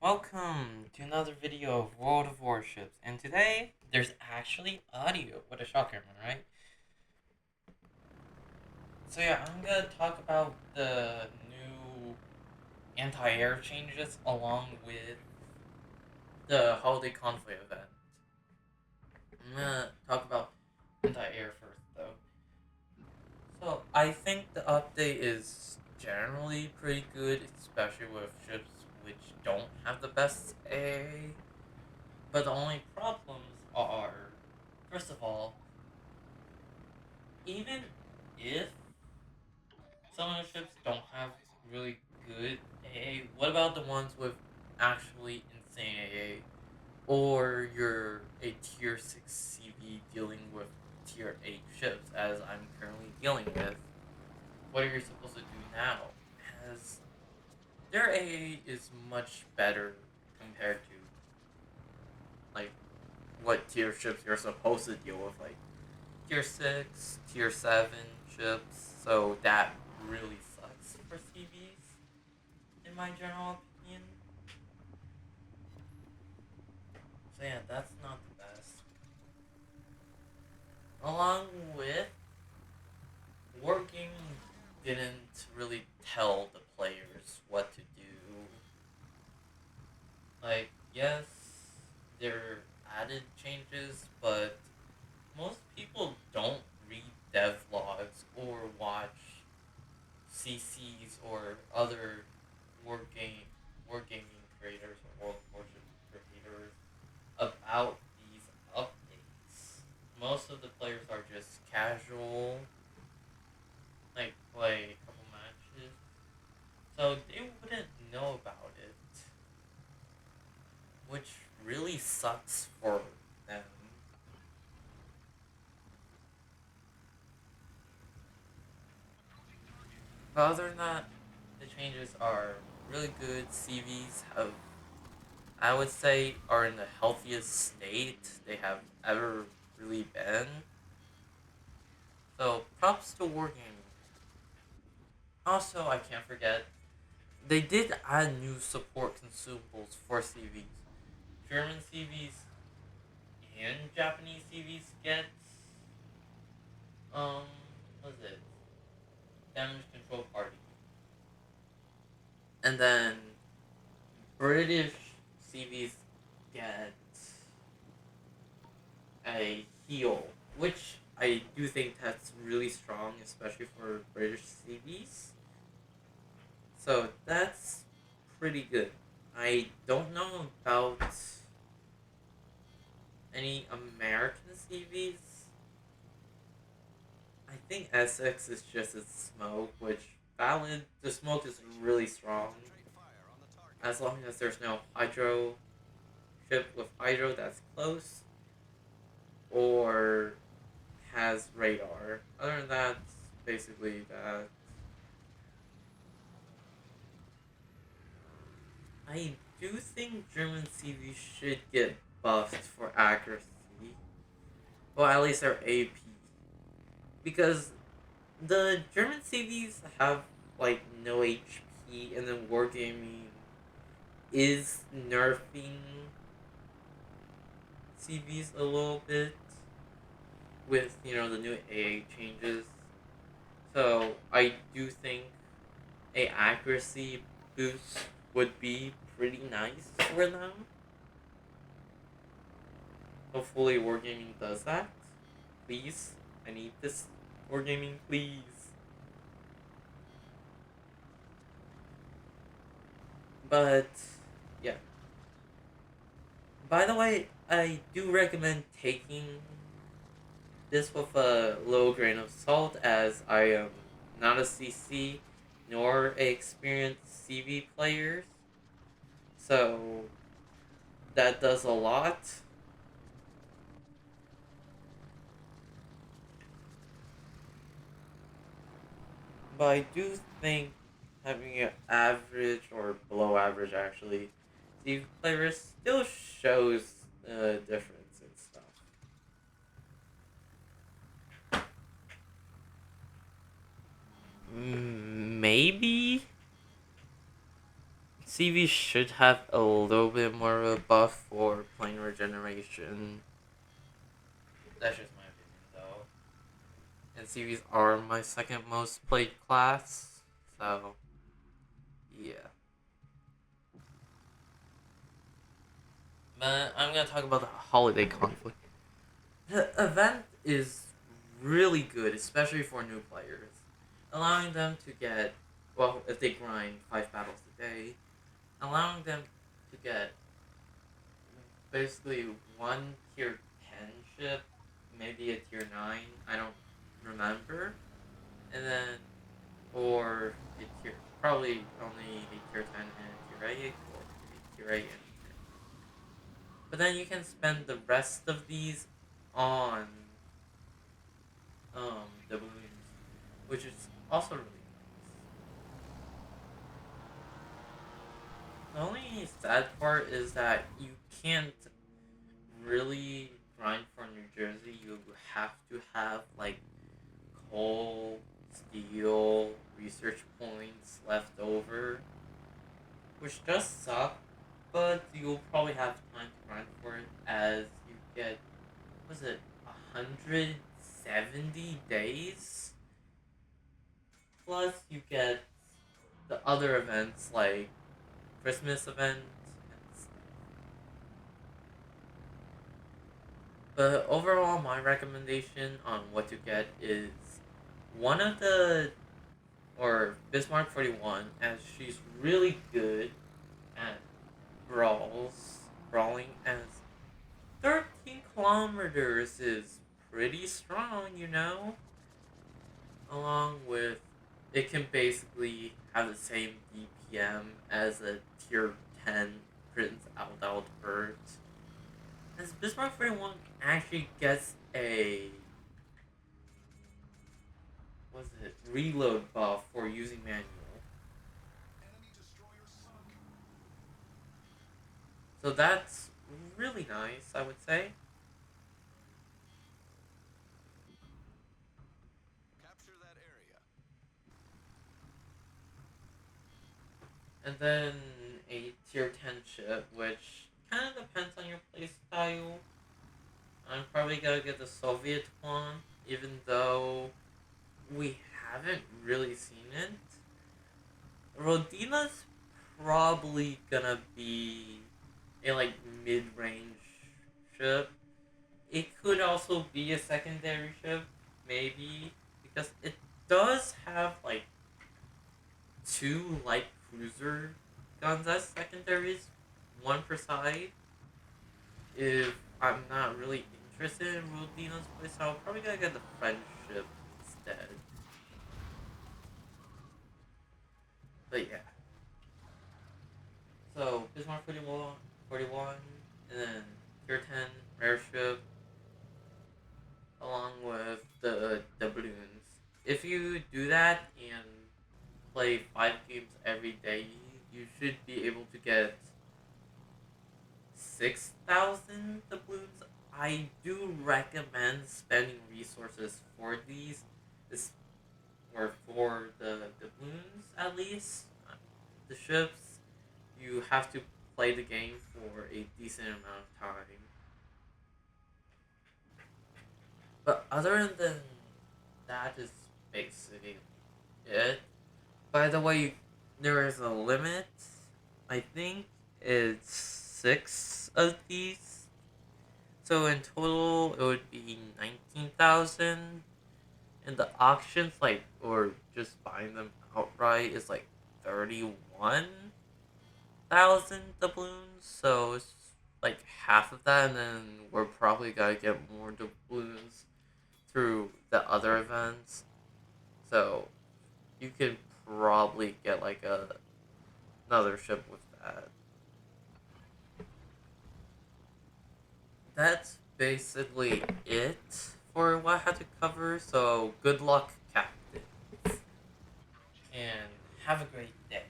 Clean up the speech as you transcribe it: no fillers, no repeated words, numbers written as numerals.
Welcome to another video of World of Warships, and today there's actually audio. What a shocker, am I right? So yeah, I'm gonna talk about the new anti-air changes along with the holiday convoy event. I'm gonna talk about anti-air first though. So I think the update is generally pretty good, especially with ships which don't have the best AA. But the only problems are, first of all, even if some of the ships don't have really good AA, what about the ones with actually insane AA? Or you're a tier 6 CV dealing with tier 8 ships, as I'm currently dealing with. What are you supposed to do now? As their AA is much better compared to, like, what tier ships you're supposed to deal with, like tier 6, tier 7 ships, so that really sucks for CVs, in my general opinion. So yeah, that's not the best. Along with, Wargaming didn't really tell the players what to do. Like, yes, there added changes, but most people don't read devlogs or watch CCs or other wargaming creators or World Warship creators about these updates. Most of the players are just casual, like play a couple matches, so they wouldn't know about it, which really sucks for them. But other than that, the changes are really good. CVs have, I would say, are in the healthiest state they have ever really been. So props to Wargaming. Also, I can't forget, they did add new support consumables for CVs. German CVs and Japanese CVs get um what is it? Damage control party. And then British CVs get a heal, which I do think that's really strong, especially for British CVs. So that's pretty good. I don't know about any American CVs. I think Essex is just a smoke, which valid. The smoke is really strong. As long as there's no hydro ship with hydro that's close or has radar. Other than that, basically that. I do think German CV should get buffed for accuracy. Well, at least their AP. Because the German CVs have like no HP, and then Wargaming is nerfing CVs a little bit with the new AA changes. So I do think a accuracy boost would be pretty nice for them. Hopefully Wargaming does that. Please. I need this. Wargaming, please. But yeah. By the way, I do recommend taking this with a low grain of salt, as I am not a CC nor a experienced CV player. So that does a lot. But I do think having an average or below average actually CV player still shows a difference in stuff. Maybe CV should have a little bit more of a buff for plane regeneration. That's just my opinion, though. And CVs are my second most played class, so yeah. But I'm gonna talk about the holiday conflict. The event is really good, especially for new players, allowing them to get, well, if they grind 5 battles a day, allowing them to get basically one tier 10 ship, maybe a tier 9, I don't remember, and then, or a tier, probably only a tier 10 and a tier 8, or a tier 8 and a tier 9. But then you can spend the rest of these on the balloons, which is also really nice. The only sad part is that you can't really grind for New Jersey. You have to have like coal, steel, research points left over, which does suck. But you'll probably have time to grind for it as you get, was it 170 days? Plus you get the other events like Christmas event and stuff. But overall, my recommendation on what to get is one of the, or Bismarck 41, as she's really good at brawling, as 13 kilometers is pretty strong, you know? Along with, it can basically have the same DPM as a tier 10 Prince Adalbert. As Bismarck 41 actually gets a, what's it, reload buff for using manual. So that's really nice, I would say. And then a tier 10 ship, which kind of depends on your playstyle. I'm probably gonna get the Soviet one, even though we haven't really seen it. Rodina's probably gonna be a like mid-range ship. It could also be a secondary ship, maybe, because it does have like two light cruiser guns as secondaries, one per side. If I'm not really interested in Rodina's place, I'll probably gonna get the French ship instead. But yeah. So Bismarck 41, and then tier 10 rare ship, along with the balloons. If you do that and play 5 games every day, you should be able to get 6,000 doubloons. I do recommend spending resources for these, this, or for the doubloons at least. The ships, you have to play the game for a decent amount of time. But other than that, is basically it. By the way, there is a limit. I think it's 6 of these. So in total, it would be 19,000. And the auctions, like, or just buying them outright, is like 31,000 doubloons. So it's like half of that, and then we're probably gonna get more doubloons through the other events. So you could probably get like another ship with that. That's basically it for what I had to cover. So good luck, Captain, and have a great day.